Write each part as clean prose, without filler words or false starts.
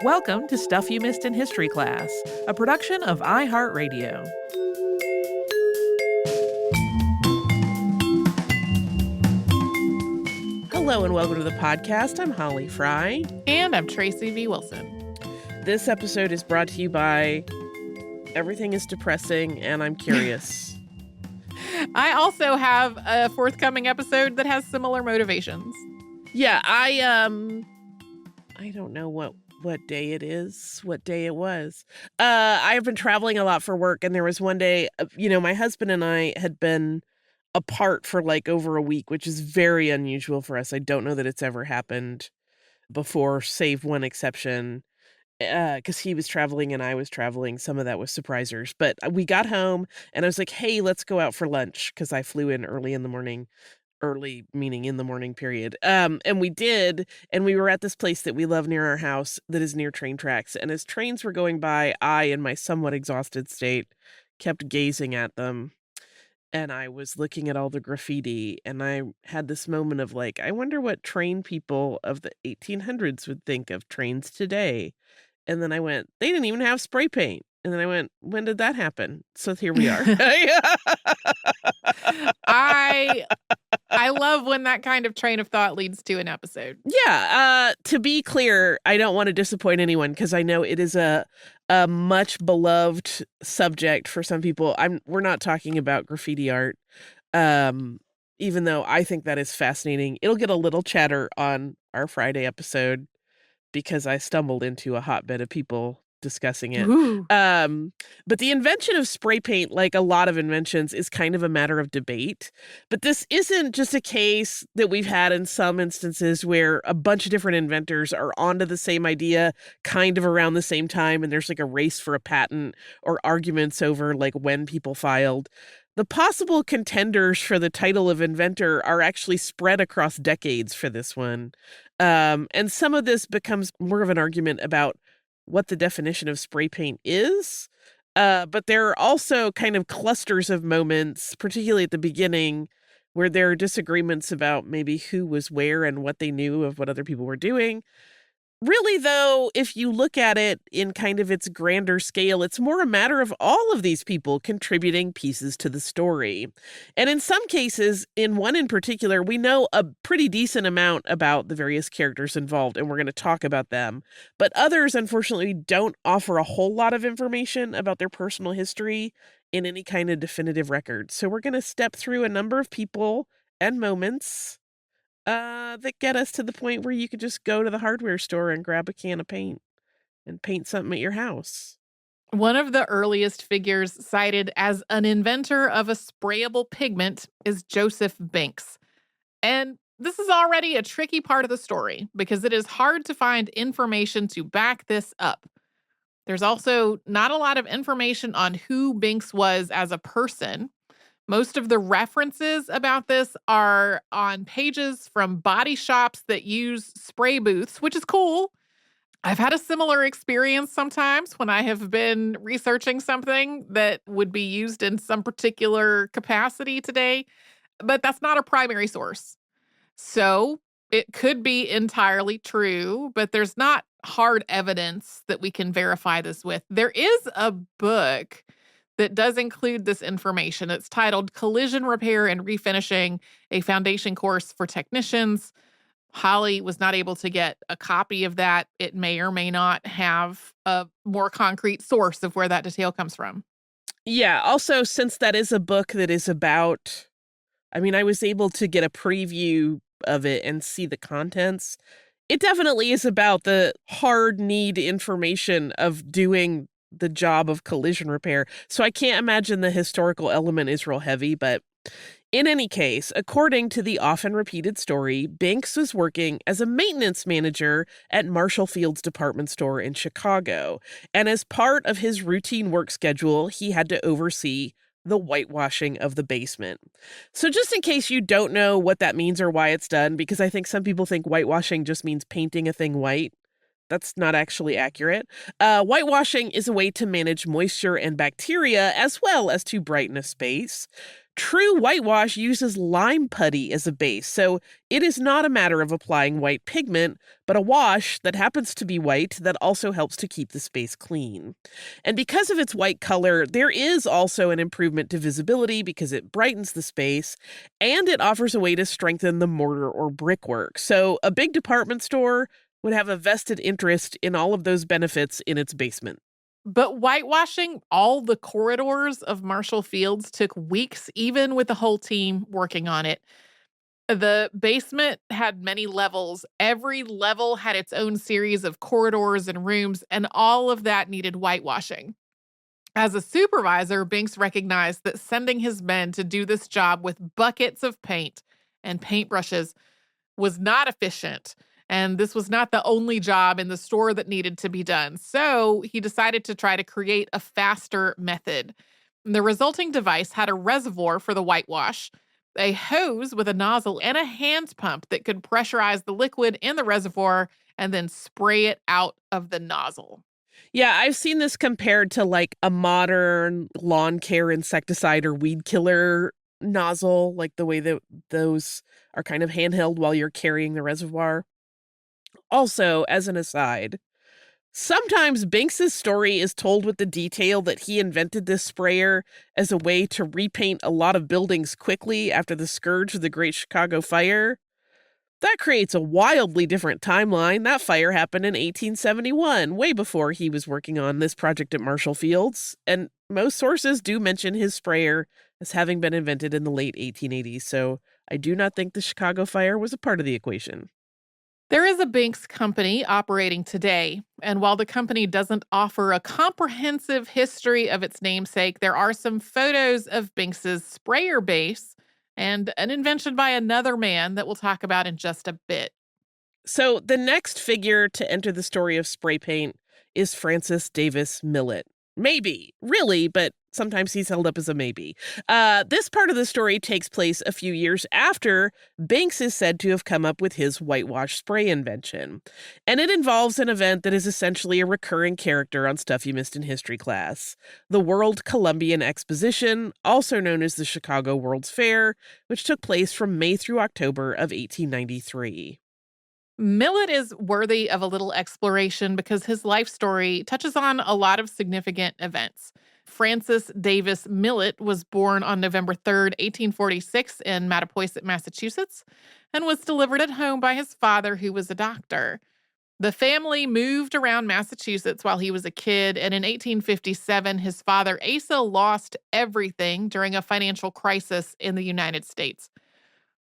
Welcome to Stuff You Missed in History Class, a production of iHeartRadio. Hello and welcome to the podcast. I'm Holly Fry. And I'm Tracy V. Wilson. This episode is brought to you by Everything is Depressing and I'm Curious. I also have a forthcoming episode that has similar motivations. Yeah, I don't know what day it is, what day it was. I've been traveling a lot for work, and there was one day, my husband and I had been apart for like over a week, which is very unusual for us. I don't know that it's ever happened before, save one exception, because he was traveling and I was traveling. Some of that was surprisers, but we got home and I was like, hey, let's go out for lunch, because I flew in early in the morning. Early meaning in the morning period. And we did, and we were at this place that we love near our house that is near train tracks. And as trains were going by, I, in my somewhat exhausted state, kept gazing at them. And I was looking at all the graffiti, and I had this moment of like, I wonder what train people of the 1800s would think of trains today. And then I went, they didn't even have spray paint. And then I went, when did that happen? So here we are. I love when that kind of train of thought leads to an episode. Yeah. To be clear, I don't want to disappoint anyone, because I know it is a much beloved subject for some people. We're not talking about graffiti art, even though I think that is fascinating. It'll get a little chatter on our Friday episode because I stumbled into a hotbed of people discussing it. But the invention of spray paint, like a lot of inventions, is kind of a matter of debate. But this isn't just a case that we've had in some instances where a bunch of different inventors are onto the same idea kind of around the same time, and there's like a race for a patent or arguments over like when people filed. The possible contenders for the title of inventor are actually spread across decades for this one. And some of this becomes more of an argument about what the definition of spray paint is. But there are also kind of clusters of moments, particularly at the beginning, where there are disagreements about maybe who was where and what they knew of what other people were doing. Really, though, if you look at it in kind of its grander scale, it's more a matter of all of these people contributing pieces to the story. And in some cases, in one in particular, we know a pretty decent amount about the various characters involved, and we're going to talk about them. But others, unfortunately, don't offer a whole lot of information about their personal history in any kind of definitive record. So we're going to step through a number of people and moments that get us to the point where you could just go to the hardware store and grab a can of paint and paint something at your house. One of the earliest figures cited as an inventor of a sprayable pigment is Joseph Binks. And this is already a tricky part of the story because it is hard to find information to back this up. There's also not a lot of information on who Binks was as a person. Most of the references about this are on pages from body shops that use spray booths, which is cool. I've had a similar experience sometimes when I have been researching something that would be used in some particular capacity today, but that's not a primary source. So it could be entirely true, but there's not hard evidence that we can verify this with. There is a book that does include this information. It's titled Collision Repair and Refinishing, a Foundation Course for Technicians. Holly was not able to get a copy of that. It may or may not have a more concrete source of where that detail comes from. Yeah. Also, since that is a book that is about, I was able to get a preview of it and see the contents. It definitely is about the hard need information of doing the job of collision repair. So I can't imagine the historical element is real heavy, but in any case, according to the often repeated story, Binks was working as a maintenance manager at Marshall Field's department store in Chicago. And as part of his routine work schedule, he had to oversee the whitewashing of the basement. So just in case you don't know what that means or why it's done, because I think some people think whitewashing just means painting a thing white. That's not actually accurate. Whitewashing is a way to manage moisture and bacteria as well as to brighten a space. True whitewash uses lime putty as a base, so it is not a matter of applying white pigment, but a wash that happens to be white that also helps to keep the space clean. And because of its white color, there is also an improvement to visibility because it brightens the space, and it offers a way to strengthen the mortar or brickwork. So a big department store would have a vested interest in all of those benefits in its basement. But whitewashing all the corridors of Marshall Fields took weeks, even with the whole team working on it. The basement had many levels. Every level had its own series of corridors and rooms, and all of that needed whitewashing. As a supervisor, Binks recognized that sending his men to do this job with buckets of paint and paintbrushes was not efficient. And this was not the only job in the store that needed to be done. So he decided to try to create a faster method. The resulting device had a reservoir for the whitewash, a hose with a nozzle, and a hand pump that could pressurize the liquid in the reservoir and then spray it out of the nozzle. Yeah, I've seen this compared to like a modern lawn care insecticide or weed killer nozzle, like the way that those are kind of handheld while you're carrying the reservoir. Also, as an aside, sometimes Binks's story is told with the detail that he invented this sprayer as a way to repaint a lot of buildings quickly after the scourge of the Great Chicago Fire. That creates a wildly different timeline. That fire happened in 1871, way before he was working on this project at Marshall Fields, and most sources do mention his sprayer as having been invented in the late 1880s, so I do not think the Chicago Fire was a part of the equation. There is a Binks company operating today, and while the company doesn't offer a comprehensive history of its namesake, there are some photos of Binks's sprayer base and an invention by another man that we'll talk about in just a bit. So the next figure to enter the story of spray paint is Francis Davis Millet. Maybe, really, but sometimes he's held up as a maybe. This part of the story takes place a few years after Binks is said to have come up with his whitewash spray invention. And it involves an event that is essentially a recurring character on Stuff You Missed in History class: the World Columbian Exposition, also known as the Chicago World's Fair, which took place from May through October of 1893. Millet is worthy of a little exploration because his life story touches on a lot of significant events. Francis Davis Millet was born on November 3rd, 1846 in Mattapoisett, Massachusetts, and was delivered at home by his father, who was a doctor. The family moved around Massachusetts while he was a kid, and in 1857, his father, Asa, lost everything during a financial crisis in the United States.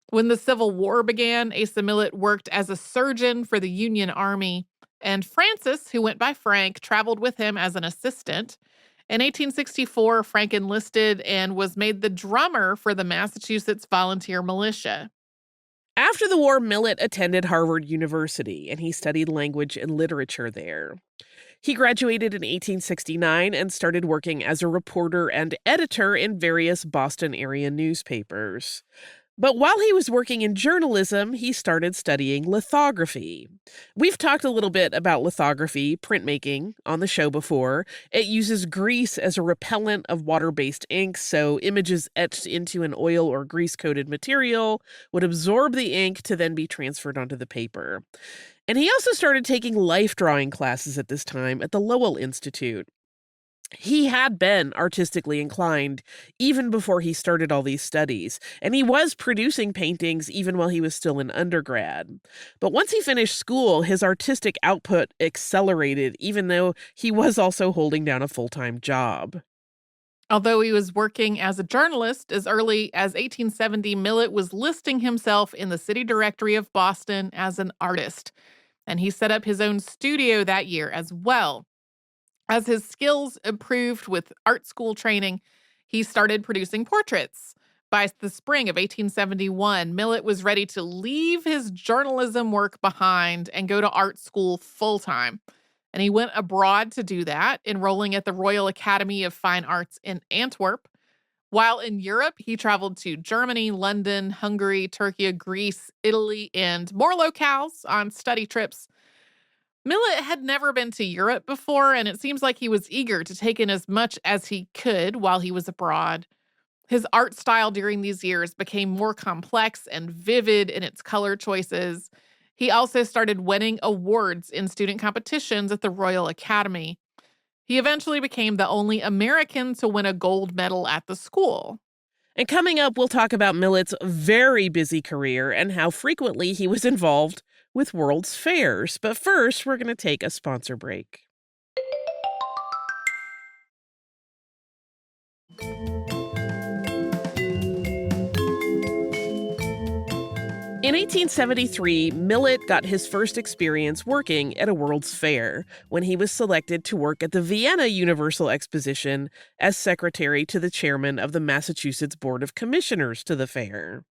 When the Civil War began, Asa Millet worked as a surgeon for the Union Army, and Francis, who went by Frank, traveled with him as an assistant. In 1864, Frank enlisted and was made the drummer for the Massachusetts Volunteer Militia. After the war, Millet attended Harvard University, and he studied language and literature there. He graduated in 1869 and started working as a reporter and editor in various Boston area newspapers. But while he was working in journalism, he started studying lithography. We've talked a little bit about lithography, printmaking, on the show before. It uses grease as a repellent of water-based inks, so images etched into an oil or grease-coated material would absorb the ink to then be transferred onto the paper. And he also started taking life drawing classes at this time at the Lowell Institute. He had been artistically inclined even before he started all these studies, and he was producing paintings even while he was still in undergrad. But once he finished school, his artistic output accelerated, even though he was also holding down a full-time job. Although he was working as a journalist as early as 1870, Millet was listing himself in the city directory of Boston as an artist, and he set up his own studio that year as well. As his skills improved with art school training, he started producing portraits. By the spring of 1871, Millet was ready to leave his journalism work behind and go to art school full-time. And he went abroad to do that, enrolling at the Royal Academy of Fine Arts in Antwerp. While in Europe, he traveled to Germany, London, Hungary, Turkey, Greece, Italy, and more locales on study trips. Millet had never been to Europe before, and it seems like he was eager to take in as much as he could while he was abroad. His art style during these years became more complex and vivid in its color choices. He also started winning awards in student competitions at the Royal Academy. He eventually became the only American to win a gold medal at the school. And coming up, we'll talk about Millet's very busy career and how frequently he was involved with World's Fairs. But first, we're going to take a sponsor break. In 1873, Millet got his first experience working at a World's Fair when he was selected to work at the Vienna Universal Exposition as secretary to the chairman of the Massachusetts Board of Commissioners to the fair.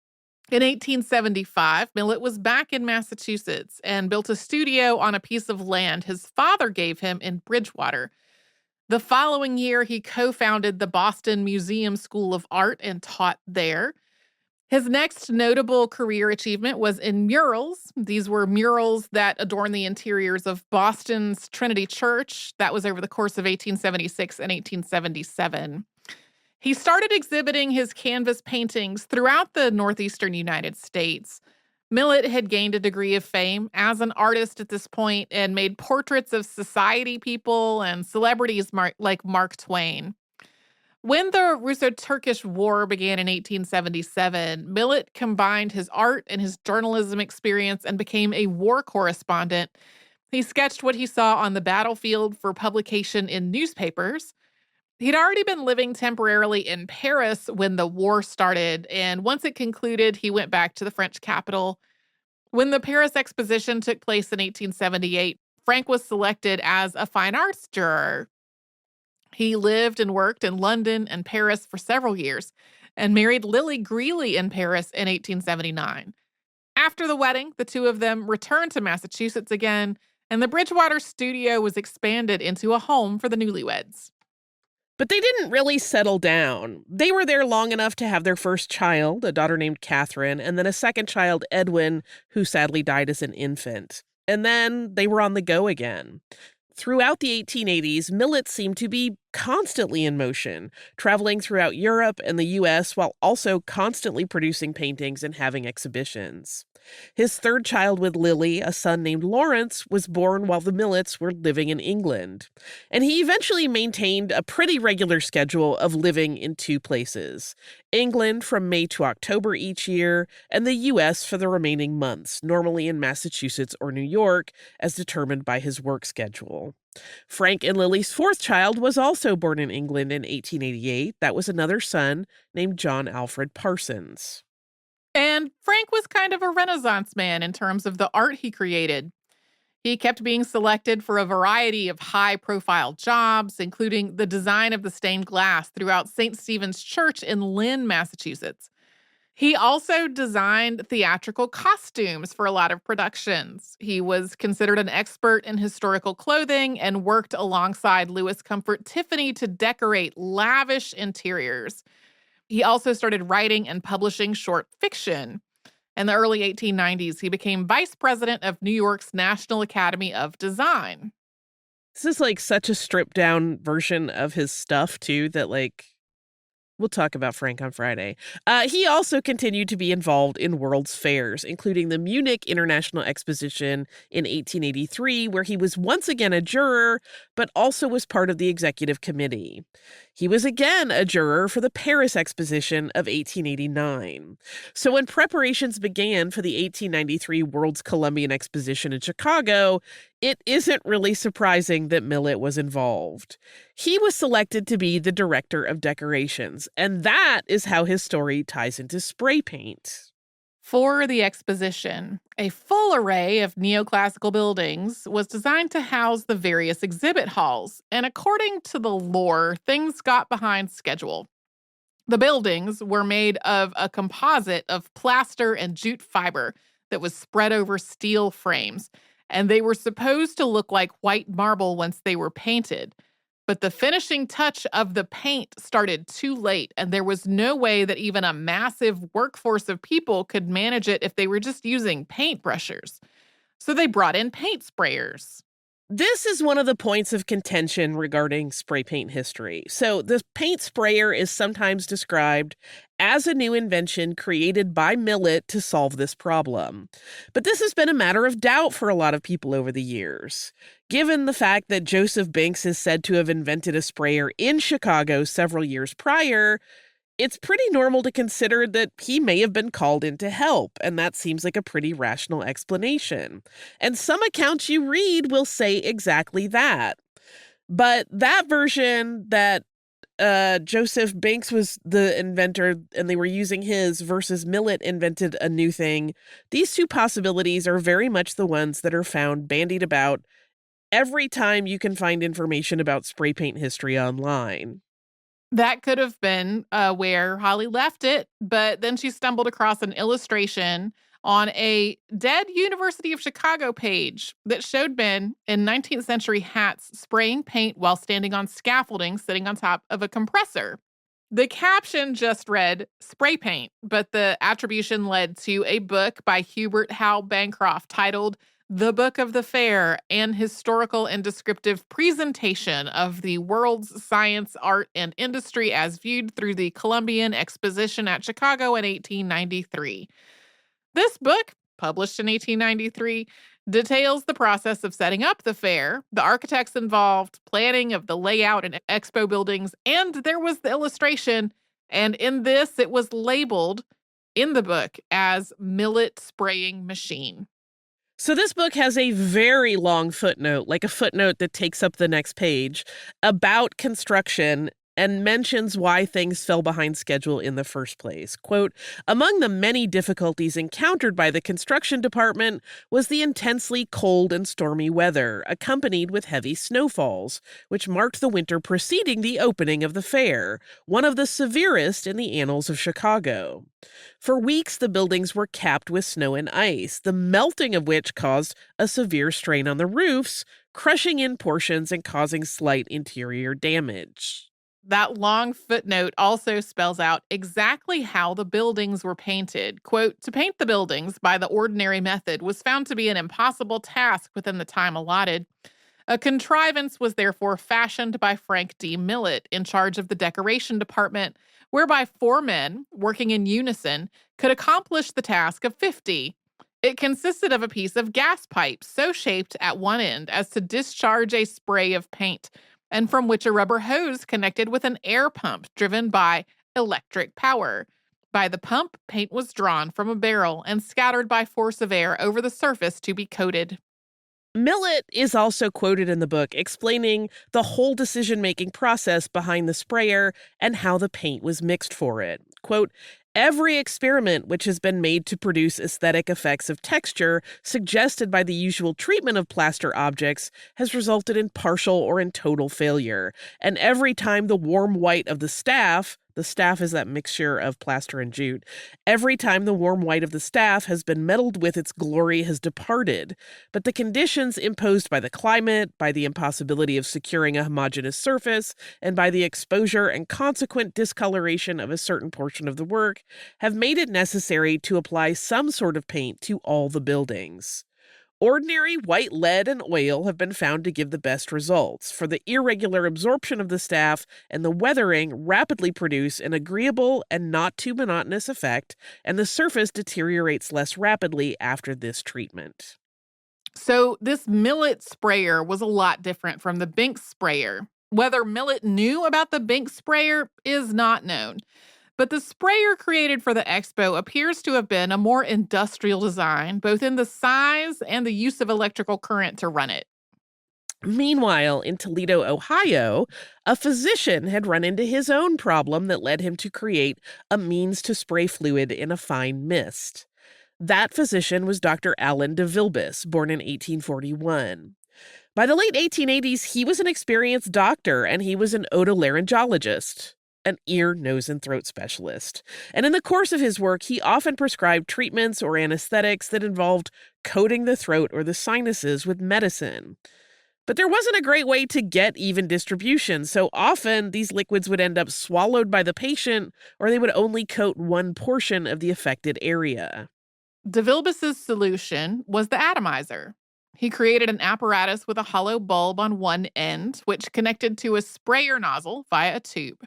In 1875, Millet was back in Massachusetts and built a studio on a piece of land his father gave him in Bridgewater. The following year, he co-founded the Boston Museum School of Art and taught there. His next notable career achievement was in murals. These were murals that adorn the interiors of Boston's Trinity Church. That was over the course of 1876 and 1877. He started exhibiting his canvas paintings throughout the northeastern United States. Millet had gained a degree of fame as an artist at this point and made portraits of society people and celebrities like Mark Twain. When the Russo-Turkish War began in 1877, Millet combined his art and his journalism experience and became a war correspondent. He sketched what he saw on the battlefield for publication in newspapers. He'd already been living temporarily in Paris when the war started, and once it concluded, he went back to the French capital. When the Paris Exposition took place in 1878, Frank was selected as a fine arts juror. He lived and worked in London and Paris for several years and married Lily Greeley in Paris in 1879. After the wedding, the two of them returned to Massachusetts again, and the Bridgewater studio was expanded into a home for the newlyweds. But they didn't really settle down. They were there long enough to have their first child, a daughter named Catherine, and then a second child, Edwin, who sadly died as an infant. And then they were on the go again. Throughout the 1880s, Millet seemed to be constantly in motion, traveling throughout Europe and the U.S. while also constantly producing paintings and having exhibitions. His third child with Lily, a son named Lawrence, was born while the Millets were living in England. And he eventually maintained a pretty regular schedule of living in two places: England from May to October each year, and the U.S. for the remaining months, normally in Massachusetts or New York, as determined by his work schedule. Frank and Lily's fourth child was also born in England in 1888. That was another son named John Alfred Parsons. And Frank was kind of a Renaissance man in terms of the art he created. He kept being selected for a variety of high-profile jobs, including the design of the stained glass throughout St. Stephen's Church in Lynn, Massachusetts. He also designed theatrical costumes for a lot of productions. He was considered an expert in historical clothing and worked alongside Louis Comfort Tiffany to decorate lavish interiors. He also started writing and publishing short fiction. In the early 1890s, he became vice president of New York's National Academy of Design. This is like such a stripped down version of his stuff, too, that we'll talk about Frank on Friday. He also continued to be involved in World's Fairs, including the Munich International Exposition in 1883, where he was once again a juror, but also was part of the executive committee. He was again a juror for the Paris Exposition of 1889. So when preparations began for the 1893 World's Columbian Exposition in Chicago, it isn't really surprising that Millet was involved. He was selected to be the director of decorations, and that is how his story ties into spray paint. For the exposition, a full array of neoclassical buildings was designed to house the various exhibit halls, and according to the lore, things got behind schedule. The buildings were made of a composite of plaster and jute fiber that was spread over steel frames, and they were supposed to look like white marble once they were painted. But the finishing touch of the paint started too late, and there was no way that even a massive workforce of people could manage it if they were just using paintbrushers. So they brought in paint sprayers. This is one of the points of contention regarding spray paint history. So, the paint sprayer is sometimes described as a new invention created by Millet to solve this problem. But this has been a matter of doubt for a lot of people over the years. Given the fact that Joseph Binks is said to have invented a sprayer in Chicago several years prior, it's pretty normal to consider that he may have been called in to help, and that seems like a pretty rational explanation. And some accounts you read will say exactly that. But that version that Joseph Binks was the inventor and they were using his versus Millet invented a new thing, these two possibilities are very much the ones that are found bandied about every time you can find information about spray paint history online. That could have been where Holly left it, but then she stumbled across an illustration on a dead University of Chicago page that showed men in 19th century hats spraying paint while standing on scaffolding sitting on top of a compressor. The caption just read spray paint, but the attribution led to a book by Hubert Howe Bancroft titled The Book of the Fair, an historical and descriptive presentation of the world's science, art, and industry as viewed through the Columbian Exposition at Chicago in 1893. This book, published in 1893, details the process of setting up the fair, the architects involved, planning of the layout and expo buildings, and there was the illustration. And in this, it was labeled in the book as Millet Spraying Machine. So this book has a very long footnote, like a footnote that takes up the next page, about construction and mentions why things fell behind schedule in the first place. Quote, among the many difficulties encountered by the construction department was the intensely cold and stormy weather, accompanied with heavy snowfalls, which marked the winter preceding the opening of the fair, one of the severest in the annals of Chicago. For weeks, the buildings were capped with snow and ice, the melting of which caused a severe strain on the roofs, crushing in portions and causing slight interior damage. That long footnote also spells out exactly how the buildings were painted. Quote, to paint the buildings by the ordinary method was found to be an impossible task within the time allotted. A contrivance was therefore fashioned by Frank D. Millet, in charge of the decoration department, whereby 4 men, working in unison, could accomplish the task of 50. It consisted of a piece of gas pipe so shaped at one end as to discharge a spray of paint, and from which a rubber hose connected with an air pump driven by electric power. By the pump, paint was drawn from a barrel and scattered by force of air over the surface to be coated. Millet is also quoted in the book explaining the whole decision-making process behind the sprayer and how the paint was mixed for it. Quote, every experiment which has been made to produce aesthetic effects of texture suggested by the usual treatment of plaster objects has resulted in partial or in total failure. And every time the warm white of the staff is that mixture of plaster and jute, every time the warm white of the staff has been meddled with, its glory has departed. But the conditions imposed by the climate, by the impossibility of securing a homogeneous surface, and by the exposure and consequent discoloration of a certain portion of the work, have made it necessary to apply some sort of paint to all the buildings. Ordinary white lead and oil have been found to give the best results, for the irregular absorption of the staff and the weathering rapidly produce an agreeable and not too monotonous effect, and the surface deteriorates less rapidly after this treatment. So this Millet sprayer was a lot different from the Binks sprayer. Whether Millet knew about the Binks sprayer is not known. But the sprayer created for the expo appears to have been a more industrial design, both in the size and the use of electrical current to run it. Meanwhile, in Toledo, Ohio, a physician had run into his own problem that led him to create a means to spray fluid in a fine mist. That physician was Dr. Allen de Vilbis, born in 1841. By the late 1880s, he was an experienced doctor, and he was an otolaryngologist, an ear, nose, and throat specialist. And in the course of his work, he often prescribed treatments or anesthetics that involved coating the throat or the sinuses with medicine. But there wasn't a great way to get even distribution, so often these liquids would end up swallowed by the patient, or they would only coat one portion of the affected area. De Vilbis's solution was the atomizer. He created an apparatus with a hollow bulb on one end, which connected to a sprayer nozzle via a tube.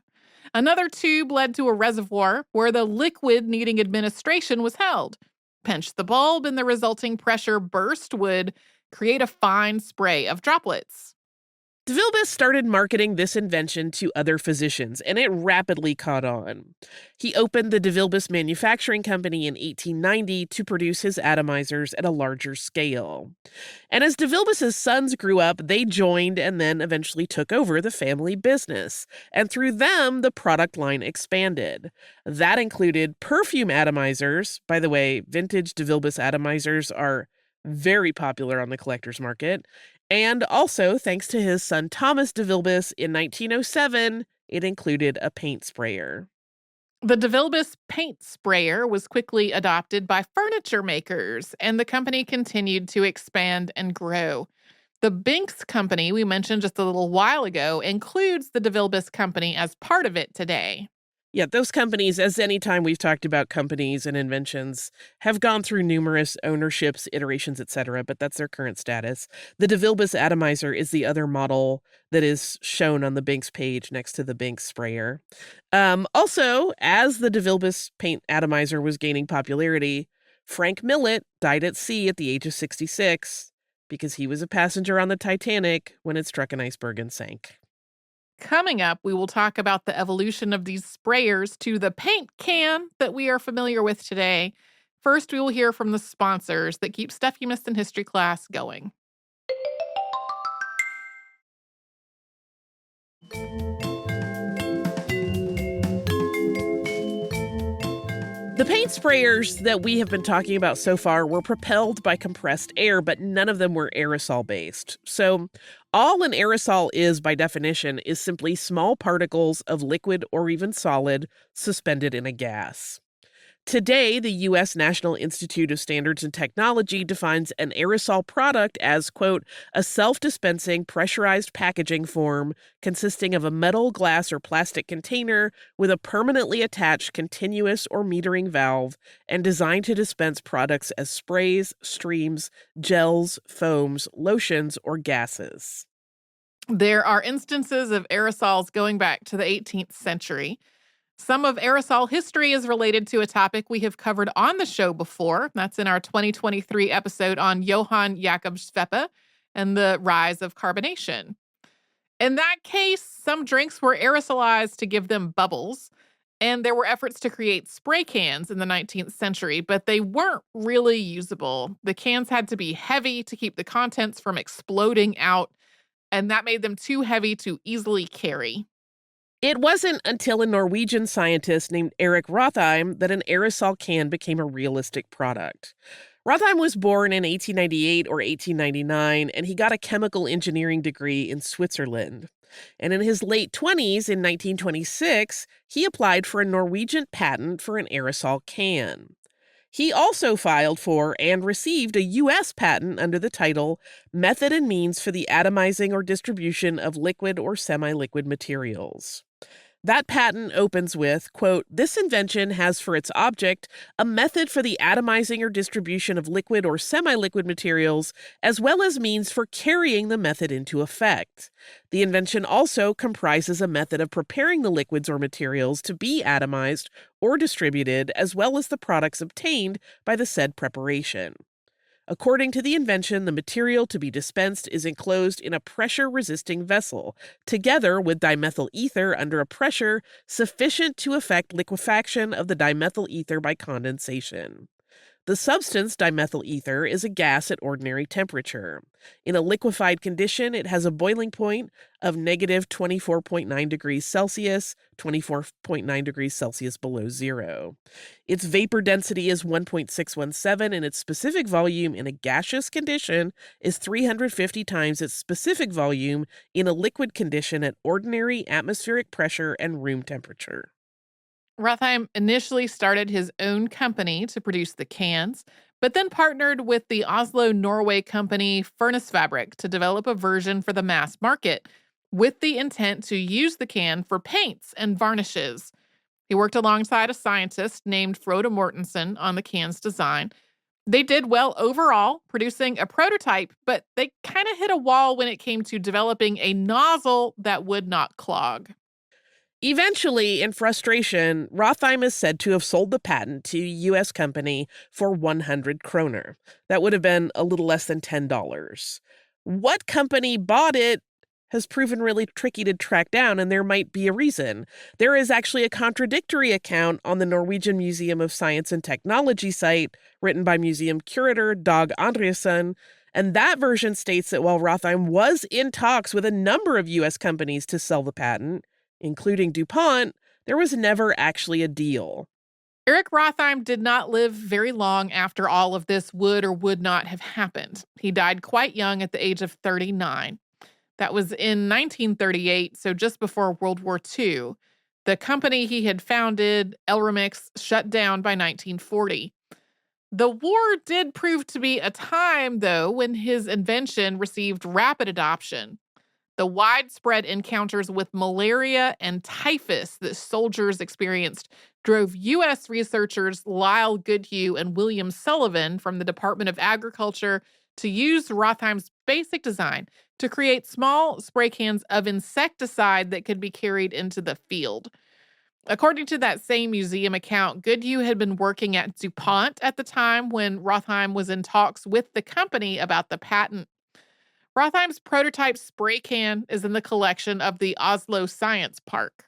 Another tube led to a reservoir where the liquid needing administration was held. Pinch the bulb, and the resulting pressure burst would create a fine spray of droplets. DeVilbiss started marketing this invention to other physicians, and it rapidly caught on. He opened the DeVilbiss Manufacturing Company in 1890 to produce his atomizers at a larger scale. And as DeVilbiss's sons grew up, they joined and then eventually took over the family business. And through them, the product line expanded. That included perfume atomizers. By the way, vintage DeVilbiss atomizers are very popular on the collector's market. And also, thanks to his son Thomas DeVilbiss in 1907, it included a paint sprayer. The DeVilbiss paint sprayer was quickly adopted by furniture makers, and the company continued to expand and grow. The Binks company we mentioned just a little while ago includes the DeVilbiss company as part of it today. Yeah, those companies, as any time we've talked about companies and inventions, have gone through numerous ownerships, iterations, etc., but that's their current status. The DeVilbiss atomizer is the other model that is shown on the Binks page next to the Binks sprayer. Also, as the DeVilbiss paint atomizer was gaining popularity, Frank Millet died at sea at the age of 66 because he was a passenger on the Titanic when it struck an iceberg and sank. Coming up, we will talk about the evolution of these sprayers to the paint can that we are familiar with today. First, we will hear from the sponsors that keep Stuff You Missed in History class going. The paint sprayers that we have been talking about so far were propelled by compressed air, but none of them were aerosol-based. So all an aerosol is, by definition, is simply small particles of liquid or even solid suspended in a gas. Today, the U.S. National Institute of Standards and Technology defines an aerosol product as, quote, a self-dispensing pressurized packaging form consisting of a metal, glass, or plastic container with a permanently attached continuous or metering valve and designed to dispense products as sprays, streams, gels, foams, lotions, or gases. There are instances of aerosols going back to the 18th century. Some of aerosol history is related to a topic we have covered on the show before. That's in our 2023 episode on Johann Jakob Schweppe and the rise of carbonation. In that case, some drinks were aerosolized to give them bubbles, and there were efforts to create spray cans in the 19th century, but they weren't really usable. The cans had to be heavy to keep the contents from exploding out, and that made them too heavy to easily carry. It wasn't until a Norwegian scientist named Erik Rotheim that an aerosol can became a realistic product. Rotheim was born in 1898 or 1899, and he got a chemical engineering degree in Switzerland. And in his late 20s, in 1926, he applied for a Norwegian patent for an aerosol can. He also filed for and received a U.S. patent under the title Method and Means for the Atomizing or Distribution of Liquid or Semi-Liquid Materials. That patent opens with, quote, this invention has for its object a method for the atomizing or distribution of liquid or semi-liquid materials, as well as means for carrying the method into effect. The invention also comprises a method of preparing the liquids or materials to be atomized or distributed, as well as the products obtained by the said preparation. According to the invention, the material to be dispensed is enclosed in a pressure-resisting vessel, together with dimethyl ether under a pressure sufficient to effect liquefaction of the dimethyl ether by condensation. The substance, dimethyl ether, is a gas at ordinary temperature. In a liquefied condition, it has a boiling point of negative 24.9 degrees Celsius, 24.9 degrees Celsius below zero. Its vapor density is 1.617, and its specific volume in a gaseous condition is 350 times its specific volume in a liquid condition at ordinary atmospheric pressure and room temperature. Rotheim initially started his own company to produce the cans, but then partnered with the Oslo, Norway company Furnace Fabric to develop a version for the mass market, with the intent to use the can for paints and varnishes. He worked alongside a scientist named Frode Mortensen on the can's design. They did well overall, producing a prototype, but they kind of hit a wall when it came to developing a nozzle that would not clog. Eventually, in frustration, Rothheim is said to have sold the patent to a U.S. company for 100 kroner. That would have been a little less than $10. What company bought it has proven really tricky to track down, and there might be a reason. There is actually a contradictory account on the Norwegian Museum of Science and Technology site, written by museum curator Dag Andresen, and that version states that while Rothheim was in talks with a number of U.S. companies to sell the patent, including DuPont, there was never actually a deal. Eric Rothheim did not live very long after all of this would or would not have happened. He died quite young at the age of 39. That was in 1938, so just before World War II. The company he had founded, Elremix, shut down by 1940. The war did prove to be a time, though, when his invention received rapid adoption. The widespread encounters with malaria and typhus that soldiers experienced drove U.S. researchers Lyle Goodhue and William Sullivan from the Department of Agriculture to use Rothheim's basic design to create small spray cans of insecticide that could be carried into the field. According to that same museum account, Goodhue had been working at DuPont at the time when Rothheim was in talks with the company about the patent. Rothheim's prototype spray can is in the collection of the Oslo Science Park.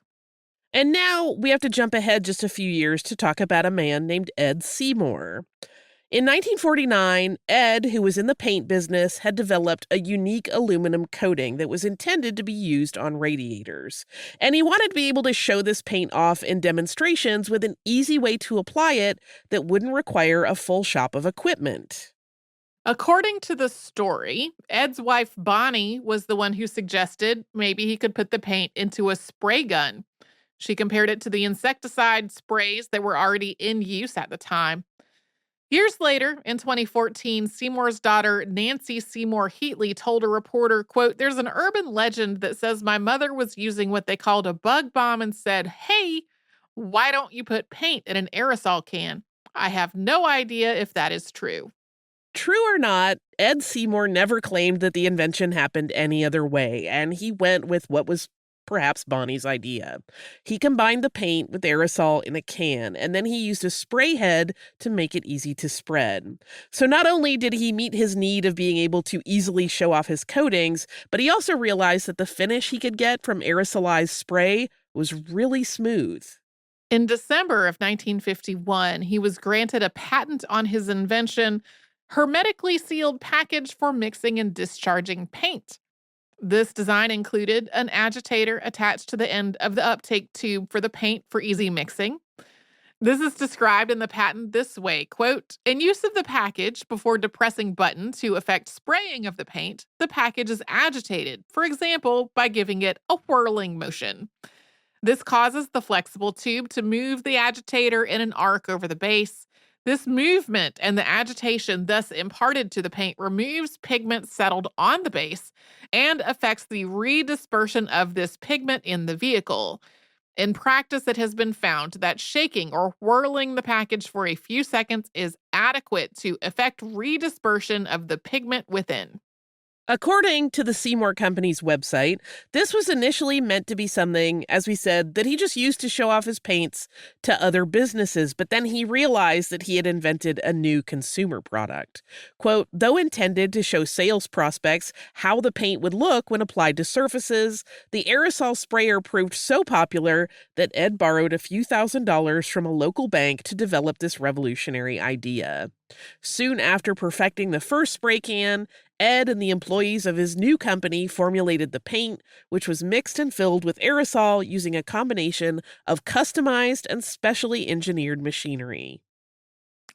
And now we have to jump ahead just a few years to talk about a man named Ed Seymour. In 1949, Ed, who was in the paint business, had developed a unique aluminum coating that was intended to be used on radiators. And he wanted to be able to show this paint off in demonstrations with an easy way to apply it that wouldn't require a full shop of equipment. According to the story, Ed's wife Bonnie was the one who suggested maybe he could put the paint into a spray gun. She compared it to the insecticide sprays that were already in use at the time. Years later, in 2014, Seymour's daughter, Nancy Seymour Heatley, told a reporter, quote, "There's an urban legend that says my mother was using what they called a bug bomb and said, 'Hey, why don't you put paint in an aerosol can?' I have no idea if that is true." True or not, Ed Seymour never claimed that the invention happened any other way, and he went with what was perhaps Bonnie's idea. He combined the paint with aerosol in a can, and then he used a spray head to make it easy to spread. So not only did he meet his need of being able to easily show off his coatings, but he also realized that the finish he could get from aerosolized spray was really smooth. In December of 1951, he was granted a patent on his invention, hermetically sealed package for mixing and discharging paint. This design included an agitator attached to the end of the uptake tube for the paint for easy mixing. This is described in the patent this way, quote, "In use of the package, before depressing button to effect spraying of the paint, the package is agitated, for example, by giving it a whirling motion. This causes the flexible tube to move the agitator in an arc over the base. This movement and the agitation thus imparted to the paint removes pigment settled on the base and affects the redispersion of this pigment in the vehicle. In practice, it has been found that shaking or whirling the package for a few seconds is adequate to effect redispersion of the pigment within." According to the Seymour Company's website, this was initially meant to be something, as we said, that he just used to show off his paints to other businesses, but then he realized that he had invented a new consumer product. Quote, "Though intended to show sales prospects how the paint would look when applied to surfaces, the aerosol sprayer proved so popular that Ed borrowed a few $1,000s from a local bank to develop this revolutionary idea. Soon after perfecting the first spray can, Ed and the employees of his new company formulated the paint, which was mixed and filled with aerosol using a combination of customized and specially engineered machinery."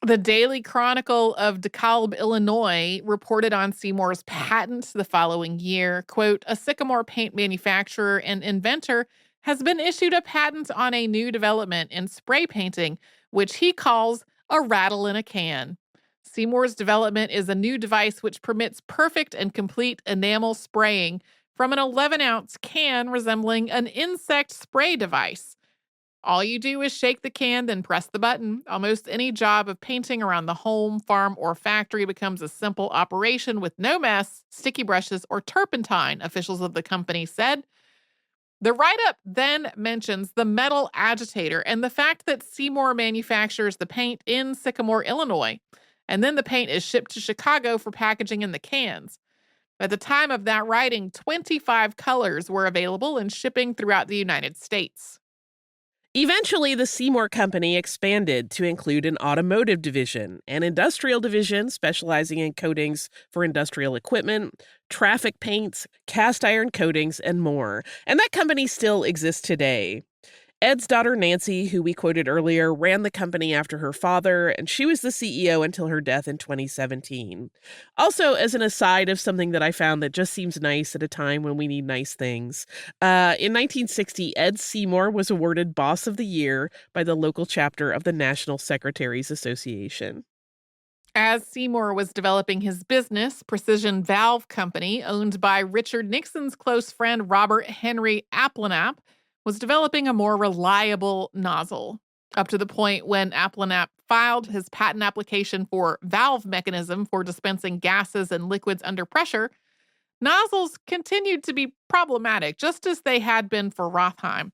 The Daily Chronicle of DeKalb, Illinois, reported on Seymour's patent the following year. Quote, "A Sycamore paint manufacturer and inventor has been issued a patent on a new development in spray painting, which he calls a rattle in a can. Seymour's development is a new device which permits perfect and complete enamel spraying from an 11-ounce can resembling an insect spray device. All you do is shake the can, then press the button. Almost any job of painting around the home, farm, or factory becomes a simple operation with no mess, sticky brushes, or turpentine, officials of the company said. The write-up then mentions the metal agitator and the fact that Seymour manufactures the paint in Sycamore, Illinois, and then the paint is shipped to Chicago for packaging in the cans. At the time of that writing, 25 colors were available and shipping throughout the United States. Eventually, the Seymour Company expanded to include an automotive division, an industrial division specializing in coatings for industrial equipment, traffic paints, cast iron coatings, and more. And that company still exists today. Ed's daughter, Nancy, who we quoted earlier, ran the company after her father, and she was the CEO until her death in 2017. Also, as an aside of something that I found that just seems nice at a time when we need nice things, in 1960, Ed Seymour was awarded Boss of the Year by the local chapter of the National Secretaries Association. As Seymour was developing his business, Precision Valve Company, owned by Richard Nixon's close friend Robert Henry Applenapp, was developing a more reliable nozzle, up to the point when Applenapp filed his patent application for valve mechanism for dispensing gases and liquids under pressure. Nozzles continued to be problematic, just as they had been for Rothheim.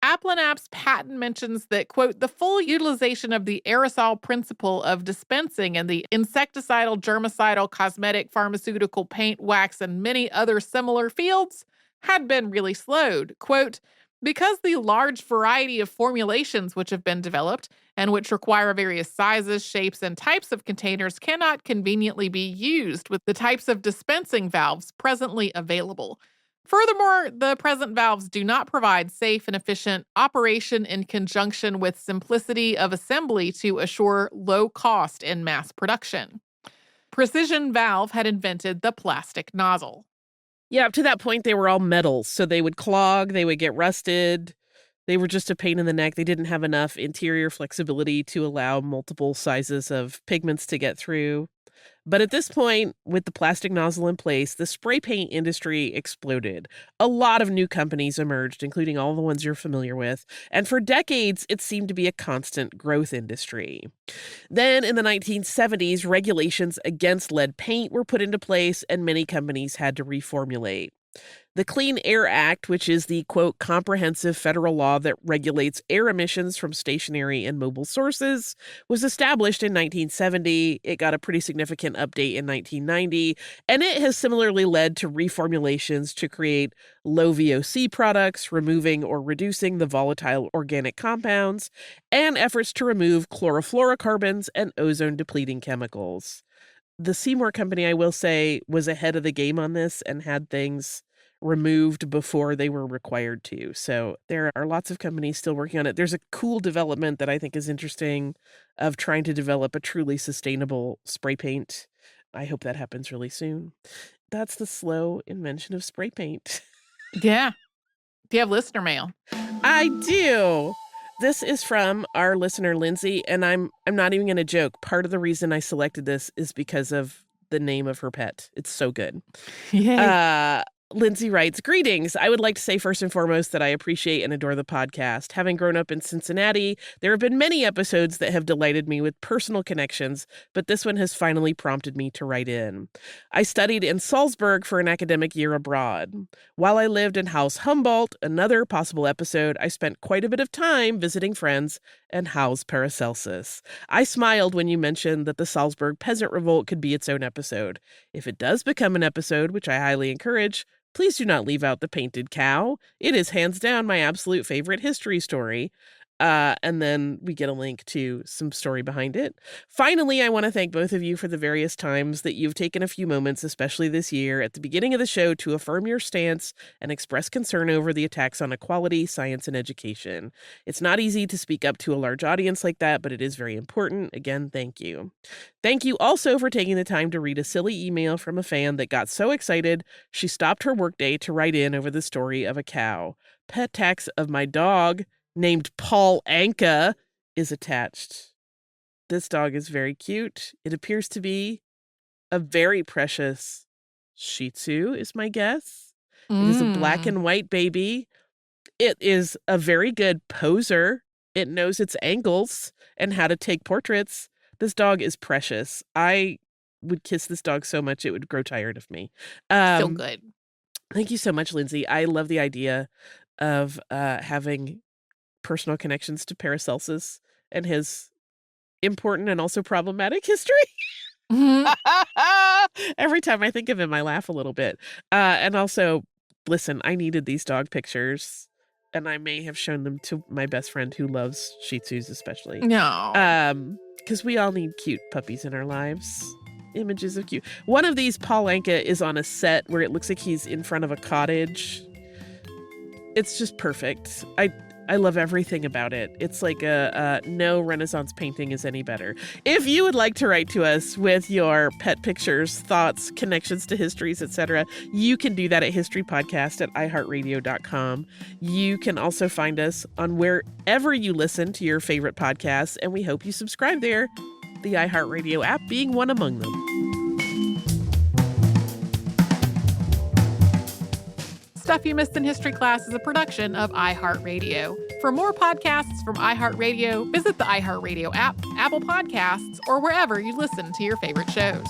Applenapp's patent mentions that, quote, the full utilization of the aerosol principle of dispensing and the insecticidal, germicidal, cosmetic, pharmaceutical, paint, wax, and many other similar fields had been really slowed. Quote, because the large variety of formulations which have been developed and which require various sizes, shapes, and types of containers cannot conveniently be used with the types of dispensing valves presently available. Furthermore, the present valves do not provide safe and efficient operation in conjunction with simplicity of assembly to assure low cost in mass production. Precision Valve had invented the plastic nozzle. Yeah, up to that point, they were all metals, so they would clog, they would get rusted. They were just a pain in the neck. They didn't have enough interior flexibility to allow multiple sizes of pigments to get through. But at this point, with the plastic nozzle in place, the spray paint industry exploded. A lot of new companies emerged, including all the ones you're familiar with. And for decades, it seemed to be a constant growth industry. Then in the 1970s, regulations against lead paint were put into place, and many companies had to reformulate. The Clean Air Act, which is the, quote, comprehensive federal law that regulates air emissions from stationary and mobile sources, was established in 1970. It got a pretty significant update in 1990, and it has similarly led to reformulations to create low VOC products, removing or reducing the volatile organic compounds, and efforts to remove chlorofluorocarbons and ozone-depleting chemicals. The Seymour Company, I will say, was ahead of the game on this and had things removed before they were required to. So there are lots of companies still working on it. There's a cool development that I think is interesting of trying to develop a truly sustainable spray paint. I hope that happens really soon. That's the slow invention of spray paint. Yeah. Do you have listener mail? I do. This is from our listener, Lindsay, and I'm not even going to joke. Part of the reason I selected this is because of the name of her pet. It's so good. Yay. Lindsay writes, greetings. I would like to say first and foremost that I appreciate and adore the podcast. Having grown up in Cincinnati, there have been many episodes that have delighted me with personal connections, but this one has finally prompted me to write in. I studied in Salzburg for an academic year abroad. While I lived in Haus Humboldt, another possible episode, I spent quite a bit of time visiting friends and Haus Paracelsus. I smiled when you mentioned that the Salzburg Peasant Revolt could be its own episode. If it does become an episode, which I highly encourage, please do not leave out the painted cow. It is hands down my absolute favorite history story. And then we get a link to some story behind it. Finally, I want to thank both of you for the various times that you've taken a few moments, especially this year, at the beginning of the show to affirm your stance and express concern over the attacks on equality, science, and education. It's not easy to speak up to a large audience like that, but it is very important. Again, thank you. Thank you also for taking the time to read a silly email from a fan that got so excited she stopped her workday to write in over the story of a cow. Pet tax of my dog, named Paul Anka, is attached. This dog is very cute. It appears to be a very precious Shih Tzu, is my guess. It is a black and white baby. It is a very good poser. It knows its angles and how to take portraits. This dog is precious. I would kiss this dog so much it would grow tired of me. So good. Thank you so much, Lindsay. I love the idea of having personal connections to Paracelsus and his important and also problematic history. Mhm. Every time I think of him, I laugh a little bit. And also, listen, I needed these dog pictures, and I may have shown them to my best friend who loves Shih Tzus especially. No. Because we all need cute puppies in our lives. Images of cute. One of these, Paul Anka, is on a set where it looks like he's in front of a cottage. It's just perfect. I love everything about it. It's like no Renaissance painting is any better. If you would like to write to us with your pet pictures, thoughts, connections to histories, etc., you can do that at historypodcast@iheartradio.com. You can also find us on wherever you listen to your favorite podcasts, and we hope you subscribe there, the iHeartRadio app being one among them. Stuff You Missed in History Class is a production of iHeartRadio. For more podcasts from iHeartRadio, visit the iHeartRadio app, Apple Podcasts, or wherever you listen to your favorite shows.